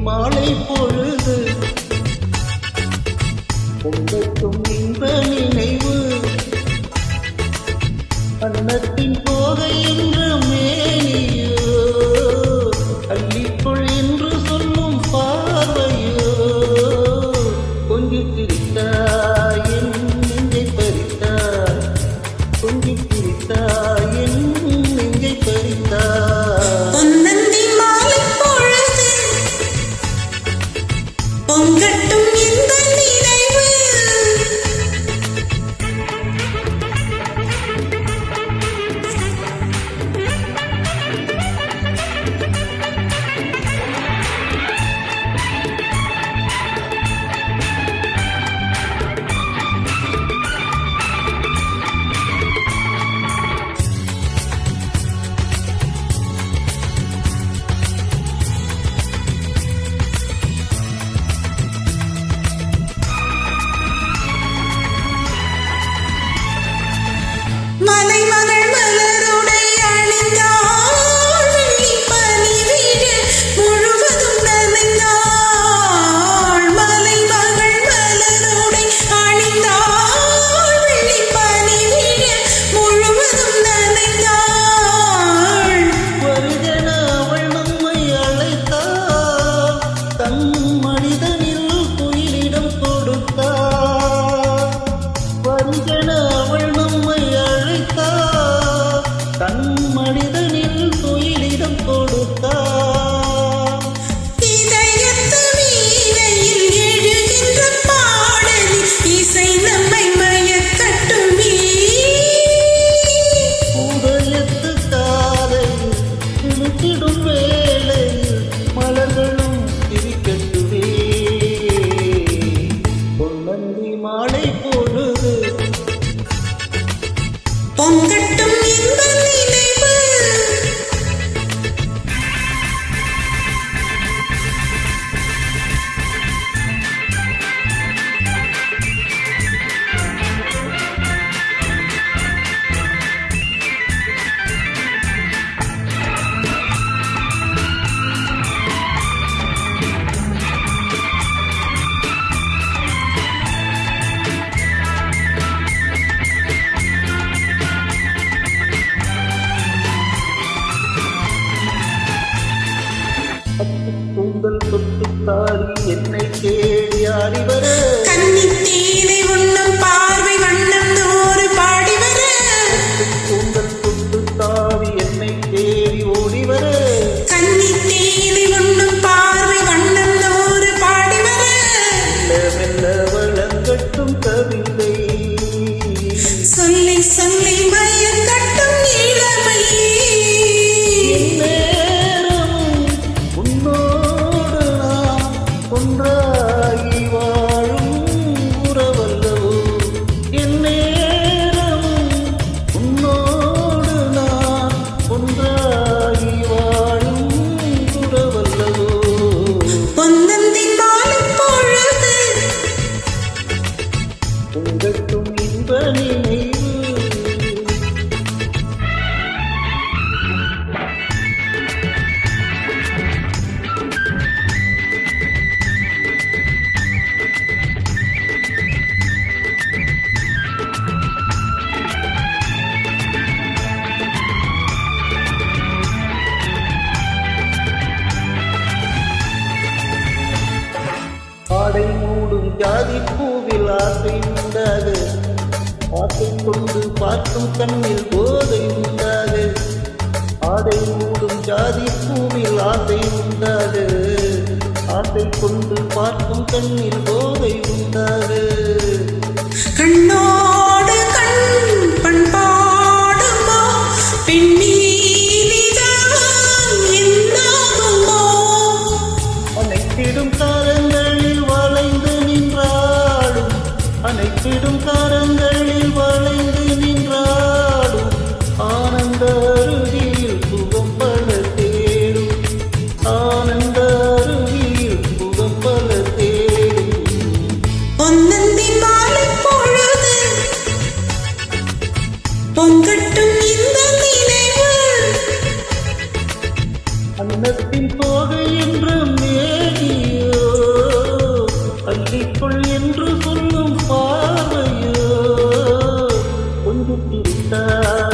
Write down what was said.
மாலை பொழுது பொங்கட்டும் இன்ப நினைவு அன்னத்தின் போகை என்ற மேனியோ அள்ளிக்கொள் என்று சொல்லும் பார்வையோ கொஞ்சி பிரித்தாய் என் நெஞ்சை பறித்தாய் கொஞ்சி பிரித்தாய் என் நெஞ்சை பறித்தாய் பொங்கட்டும் இந்த நினைவு மலைமகள் மலருடை அணிந்தாள் வெள்ளி பனி வீழ முழுவதும் நனைந்தாள் மலைமகள் மலருடை அணிந்தாள் வெள்ளி பனி வீழ முழுவதும் நனைந்தாள் வருகன அவள் நம்மை அழைத்தாள் தன் மனிதனில் குயிலிடம் கொடுத்தாள் வருகன அவள் நம்மை தன் மனிதனில் கோயிலிடம் கொடுத்தார் இதயத்து வீணையில் எழுகின்ற பாடலில் இசை நம்மை மயக்கட்டும் உதயத்து காலையில் இழுத்திடும் வேளையில் மலர்களும் திரிக்கட்டுவே பொன்னந்தி மாலை பொழுது பொங்கட்டும் இந்த நினைவு கூந்தல் தொட்டு தாரி என்னை தேடி ஆடி வர கன்னித்தீனை உண்ணும் பார்வை வண்ணம் நூறு பாடி வர கூந்தல் தொட்டு தாவி என்னை தேடி ஓடி வர கன்னித்தீனை உண்ணும் பார்வை வண்ணம் நூறு பாடி வர மெல்ல வளங்கட்டும் கவிதை சொல்லி சொல்லி மயங்கட்டும் இளமை ஒன்றாகி வாழும் உறவல்லவோ என் நேரமும் உன்னோடு நான் ஒன்றாகி வாழும் உறவல்லவோ பொன்னந்தின் மாலை பொழுது பொங்கட்டும் இன்ப நினைவு ஆடை மூடும் ஜாதி பூவில் ஆசை உண்டாக ஆசை கொண்டு பார்க்கும் கண்ணில் போதை உண்டாக ஆடை மூடும் ஜாதி பூவில் ஆசை உண்டாக ஆசை கொண்டு பார்க்கும் கண்ணில் போதை உண்டாக கண்ணோடு கண் பண்பாடுமோ பெண்ணீனிதான் என்னாகுமோ அன்னத்தின் தோகை என்று மேனியோ அள்ளிக்கொள் என்று சொல்லும் பார்வையோ கொஞ்சம் பிடித்தார்